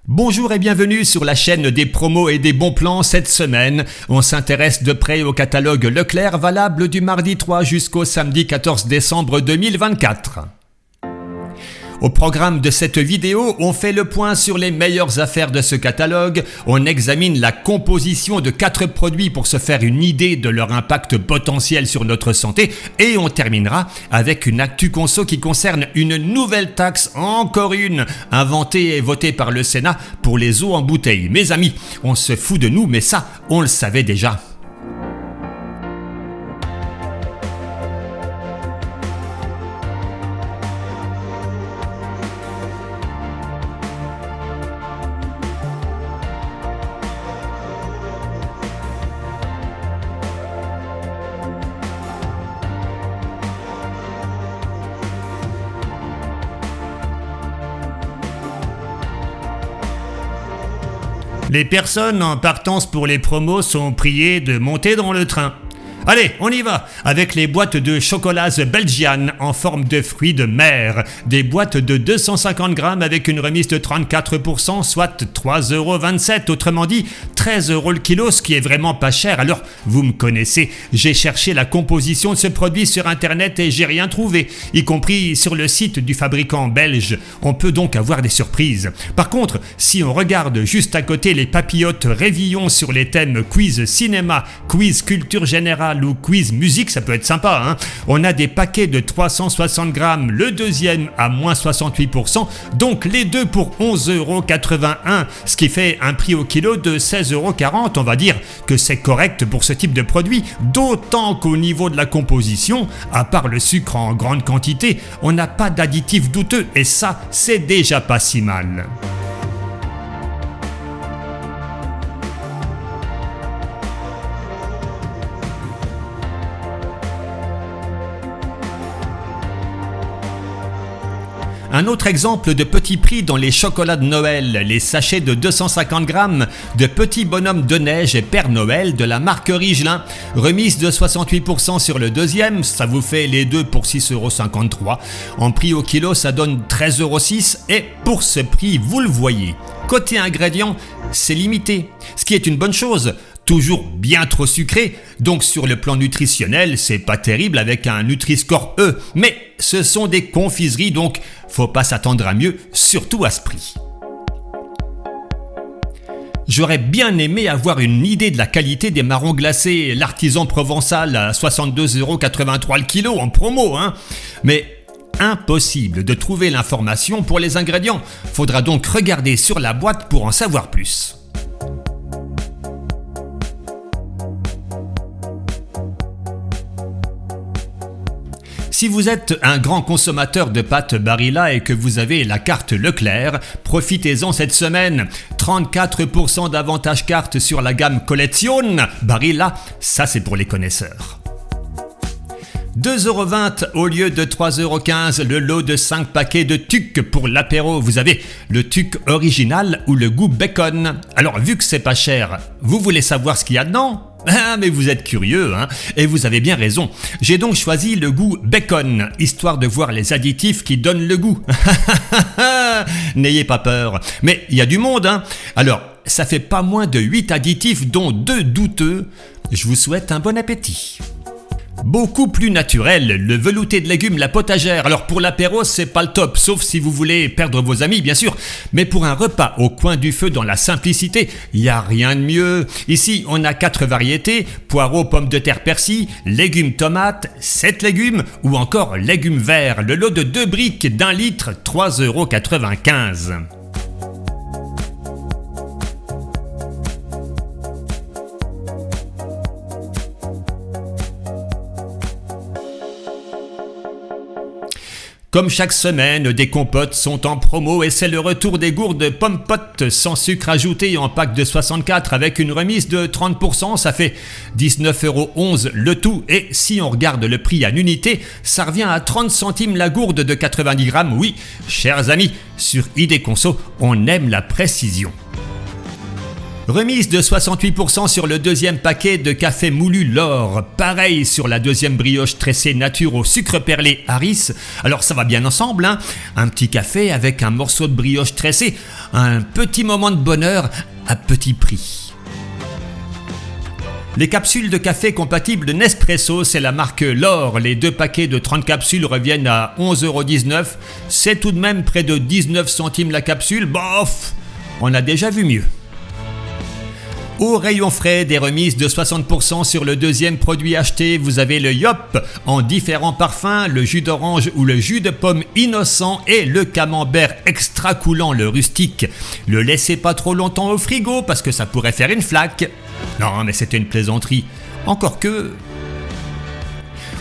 Bonjour et bienvenue sur la chaîne des promos et des bons plans. Cette semaine, on s'intéresse de près au catalogue Leclerc valable du mardi 3 jusqu'au samedi 14 décembre 2024. Au programme de cette vidéo, on fait le point sur les meilleures affaires de ce catalogue, on examine la composition de 4 produits pour se faire une idée de leur impact potentiel sur notre santé et on terminera avec une actu conso qui concerne une nouvelle taxe, encore une, inventée et votée par le Sénat pour les eaux en bouteille. Mes amis, on se fout de nous mais ça, on le savait déjà. Les personnes en partance pour les promos sont priées de monter dans le train. Allez, on y va avec les boîtes de chocolats Belgian en forme de fruits de mer. Des boîtes de 250 grammes avec une remise de 34%, soit 3,27 €. Autrement dit, 13 € le kilo, ce qui est vraiment pas cher. Alors, vous me connaissez, j'ai cherché la composition de ce produit sur internet et j'ai rien trouvé, y compris sur le site du fabricant belge. On peut donc avoir des surprises. Par contre, si on regarde juste à côté les papillotes Révillon sur les thèmes quiz cinéma, quiz culture générale, ou quiz musique, ça peut être sympa, hein. On a des paquets de 360 grammes, le deuxième à moins 68%, donc les deux pour 11,81 €, ce qui fait un prix au kilo de 16,40 €. On va dire que c'est correct pour ce type de produit, d'autant qu'au niveau de la composition, à part le sucre en grande quantité, on n'a pas d'additifs douteux et ça, c'est déjà pas si mal. Un autre exemple de petit prix dans les chocolats de Noël, les sachets de 250 grammes de petits bonhommes de neige et Père Noël de la marque Rigelin. Remise de 68% sur le deuxième, ça vous fait les deux pour 6,53 €. En prix au kilo, ça donne 13,06 € et pour ce prix, vous le voyez. Côté ingrédients, c'est limité, ce qui est une bonne chose. Toujours bien trop sucré, donc sur le plan nutritionnel, c'est pas terrible avec un Nutri-Score E, mais ce sont des confiseries, donc faut pas s'attendre à mieux, surtout à ce prix. J'aurais bien aimé avoir une idée de la qualité des marrons glacés, l'artisan provençal à 62,83 € le kilo en promo, hein. Mais impossible de trouver l'information pour les ingrédients, faudra donc regarder sur la boîte pour en savoir plus. Si vous êtes un grand consommateur de pâtes Barilla et que vous avez la carte Leclerc, profitez-en cette semaine. 34% d'avantage carte sur la gamme Collection Barilla, ça c'est pour les connaisseurs. 2,20 € au lieu de 3,15 € le lot de 5 paquets de tuc pour l'apéro. Vous avez le tuc original ou le goût bacon. Alors vu que c'est pas cher, vous voulez savoir ce qu'il y a dedans ? Ah mais vous êtes curieux, hein, et vous avez bien raison. J'ai donc choisi le goût bacon, histoire de voir les additifs qui donnent le goût. N'ayez pas peur. Mais il y a du monde, hein. Alors, ça fait pas moins de 8 additifs, dont 2 douteux. Je vous souhaite un bon appétit. Beaucoup plus naturel, le velouté de légumes, la potagère. Alors pour l'apéro, c'est pas le top, sauf si vous voulez perdre vos amis, bien sûr. Mais pour un repas au coin du feu dans la simplicité, il n'y a rien de mieux. Ici, on a 4 variétés, poireaux, pommes de terre, persil, légumes, tomates, 7 légumes ou encore légumes verts. Le lot de 2 briques d'1 litre, 3,95 €. Comme chaque semaine, des compotes sont en promo et c'est le retour des gourdes pommes-potes sans sucre ajouté en pack de 64 avec une remise de 30%, ça fait 19,11 € le tout et si on regarde le prix en unité, ça revient à 30 centimes la gourde de 90 grammes. Oui, chers amis, sur ID Conso, on aime la précision. Remise de 68% sur le deuxième paquet de café moulu L'Or. Pareil sur la deuxième brioche tressée nature au sucre perlé Harris. Alors ça va bien ensemble, hein. Un petit café avec un morceau de brioche tressée. Un petit moment de bonheur à petit prix. Les capsules de café compatibles Nespresso, c'est la marque L'Or. Les 2 paquets de 30 capsules reviennent à 11,19 €. C'est tout de même près de 19 centimes la capsule. Bof, on a déjà vu mieux. Au rayon frais, des remises de 60% sur le deuxième produit acheté. Vous avez le Yop en différents parfums, le jus d'orange ou le jus de pomme innocent et le camembert extra coulant, le rustique. Le laissez pas trop longtemps au frigo parce que ça pourrait faire une flaque. Non, mais c'était une plaisanterie. Encore que...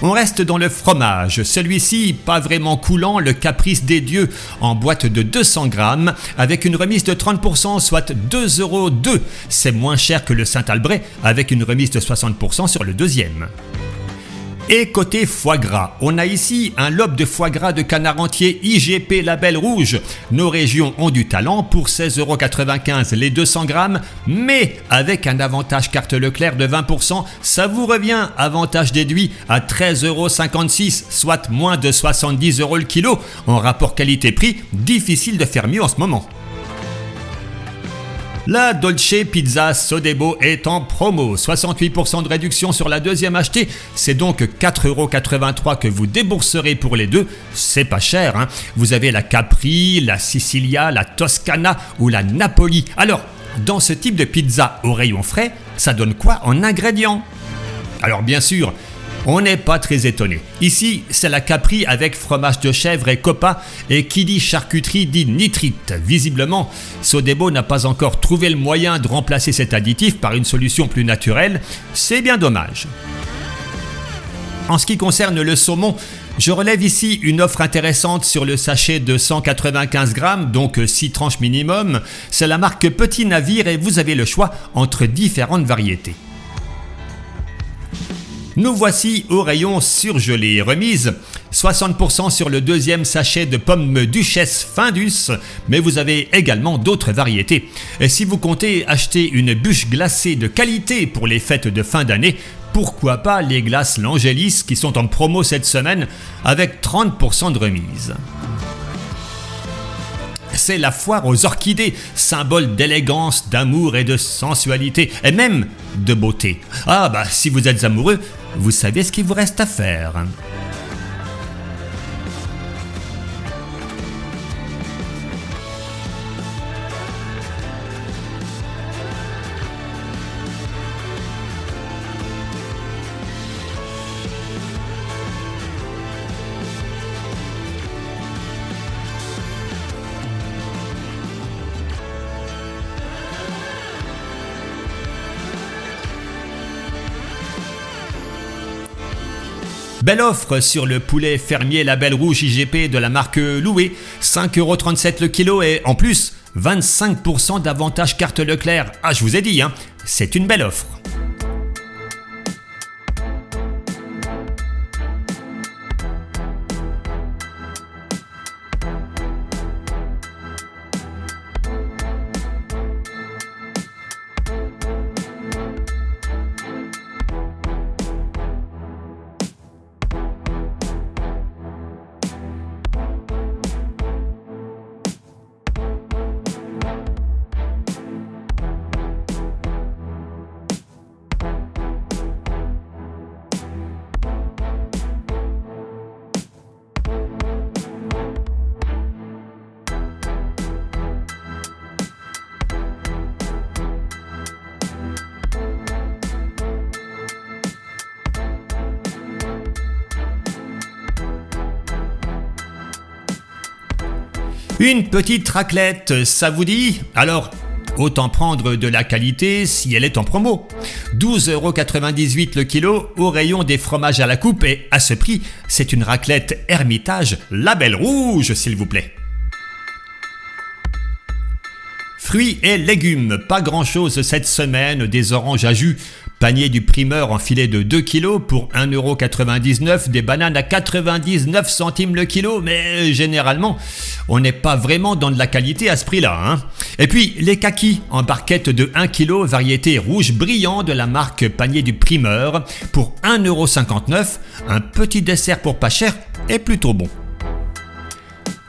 On reste dans le fromage, celui-ci pas vraiment coulant, le Caprice des Dieux en boîte de 200 grammes avec une remise de 30% soit 2,02 €. C'est moins cher que le Saint-Albret avec une remise de 60% sur le deuxième. Et côté foie gras, on a ici un lobe de foie gras de canard entier IGP Label Rouge. Nos régions ont du talent pour 16,95 € les 200 grammes, mais avec un avantage carte Leclerc de 20%, ça vous revient, avantage déduit, à 13,56 €, soit moins de 70 € le kilo. En rapport qualité-prix, difficile de faire mieux en ce moment. La Dolce Pizza Sodebo est en promo, 68% de réduction sur la deuxième achetée, c'est donc 4,83 € que vous débourserez pour les deux, c'est pas cher, hein. Vous avez la Capri, la Sicilia, la Toscana ou la Napoli. Alors, dans ce type de pizza au rayon frais, ça donne quoi en ingrédients? Alors bien sûr, on n'est pas très étonné. Ici, c'est la Capri avec fromage de chèvre et copa, et qui dit charcuterie dit nitrite. Visiblement, Sodebo n'a pas encore trouvé le moyen de remplacer cet additif par une solution plus naturelle. C'est bien dommage. En ce qui concerne le saumon, je relève ici une offre intéressante sur le sachet de 195 grammes, donc 6 tranches minimum. C'est la marque Petit Navire et vous avez le choix entre différentes variétés. Nous voici au rayon surgelé. Remise 60% sur le deuxième sachet de pommes Duchesse Findus, mais vous avez également d'autres variétés. Et si vous comptez acheter une bûche glacée de qualité pour les fêtes de fin d'année, pourquoi pas les glaces L'Angélis qui sont en promo cette semaine avec 30% de remise. C'est la foire aux orchidées, symbole d'élégance, d'amour et de sensualité, et même de beauté. Ah bah, si vous êtes amoureux, vous savez ce qu'il vous reste à faire. Belle offre sur le poulet fermier Label Rouge IGP de la marque Loué, 5,37 € le kilo et en plus 25% d'avantage carte Leclerc. Ah, je vous ai dit, hein, c'est une belle offre. Une petite raclette, ça vous dit? Alors, autant prendre de la qualité si elle est en promo. 12,98 € le kilo au rayon des fromages à la coupe et à ce prix, c'est une raclette Hermitage Label Rouge, s'il vous plaît. Fruits et légumes, pas grand chose cette semaine, des oranges à jus Panier du primeur en filet de 2 kg pour 1,99 €, des bananes à 99 centimes le kilo, mais généralement, on n'est pas vraiment dans de la qualité à ce prix-là, hein. Et puis, les kakis en barquette de 1 kg, variété rouge brillant de la marque Panier du primeur pour 1,59 €, un petit dessert pour pas cher et plutôt bon.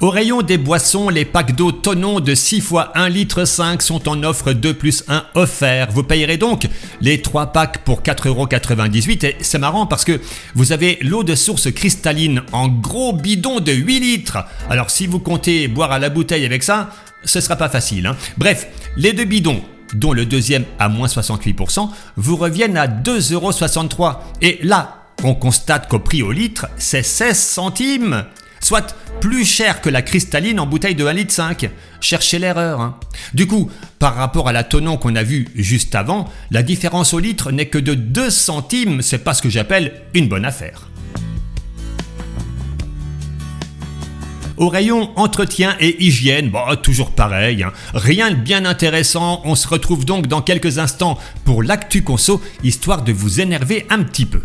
Au rayon des boissons, les packs d'eau Tonon de 6 fois 1,5 litre sont en offre 2 + 1 offert. Vous payerez donc les 3 packs pour 4,98 € et c'est marrant parce que vous avez l'eau de source cristalline en gros bidon de 8 litres. Alors si vous comptez boire à la bouteille avec ça, ce sera pas facile, hein. Bref, les 2 bidons, dont le deuxième à moins 68%, vous reviennent à 2,63 €. Et là, on constate qu'au prix au litre, c'est 16 centimes. Soit plus cher que la cristalline en bouteille de 1,5 litre. Cherchez l'erreur, hein. Du coup, par rapport à la Tonon qu'on a vue juste avant, la différence au litre n'est que de 2 centimes. C'est pas ce que j'appelle une bonne affaire. Au rayon entretien et hygiène, toujours pareil, hein. Rien de bien intéressant. On se retrouve donc dans quelques instants pour l'actu conso, histoire de vous énerver un petit peu.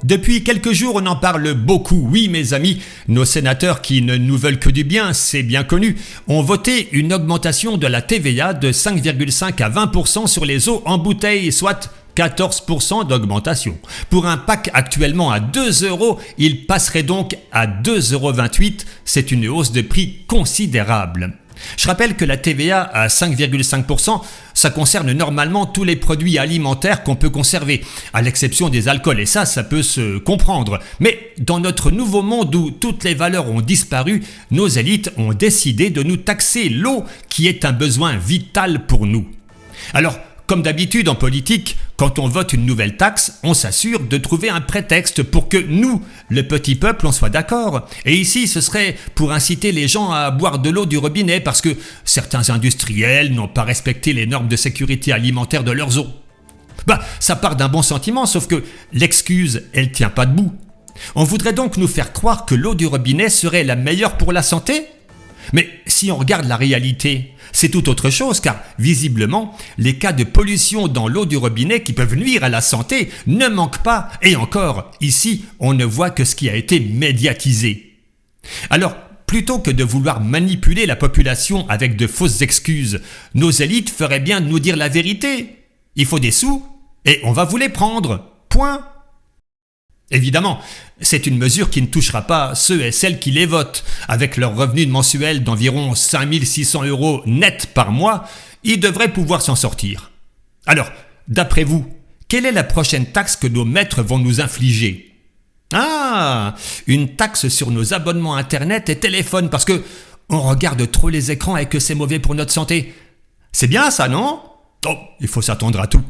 Depuis quelques jours, on en parle beaucoup. Oui, mes amis, nos sénateurs qui ne nous veulent que du bien, c'est bien connu, ont voté une augmentation de la TVA de 5,5 à 20% sur les eaux en bouteille, soit 14% d'augmentation. Pour un pack actuellement à 2 €, il passerait donc à 2,28 €. C'est une hausse de prix considérable. Je rappelle que la TVA à 5,5%, ça concerne normalement tous les produits alimentaires qu'on peut conserver, à l'exception des alcools, et ça peut se comprendre. Mais dans notre nouveau monde où toutes les valeurs ont disparu, nos élites ont décidé de nous taxer l'eau qui est un besoin vital pour nous. Alors, comme d'habitude en politique, quand on vote une nouvelle taxe, on s'assure de trouver un prétexte pour que nous, le petit peuple, on soit d'accord. Et ici, ce serait pour inciter les gens à boire de l'eau du robinet parce que certains industriels n'ont pas respecté les normes de sécurité alimentaire de leurs eaux. Ça part d'un bon sentiment, sauf que l'excuse, elle tient pas debout. On voudrait donc nous faire croire que l'eau du robinet serait la meilleure pour la santé ? Mais si on regarde la réalité, c'est tout autre chose car, visiblement, les cas de pollution dans l'eau du robinet qui peuvent nuire à la santé ne manquent pas. Et encore, ici, on ne voit que ce qui a été médiatisé. Alors, plutôt que de vouloir manipuler la population avec de fausses excuses, nos élites feraient bien de nous dire la vérité. Il faut des sous et on va vous les prendre. Point. Évidemment, c'est une mesure qui ne touchera pas ceux et celles qui les votent. Avec leur revenu mensuel d'environ 5 600 € net par mois, ils devraient pouvoir s'en sortir. Alors, d'après vous, quelle est la prochaine taxe que nos maîtres vont nous infliger ? Ah, une taxe sur nos abonnements internet et téléphone parce que on regarde trop les écrans et que c'est mauvais pour notre santé. C'est bien ça, non ? Oh, il faut s'attendre à tout.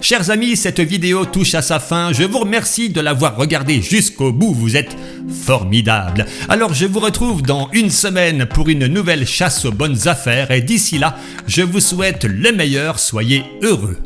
Chers amis, cette vidéo touche à sa fin. Je vous remercie de l'avoir regardée jusqu'au bout. Vous êtes formidables. Alors je vous retrouve dans une semaine pour une nouvelle chasse aux bonnes affaires. Et d'ici là, je vous souhaite le meilleur. Soyez heureux.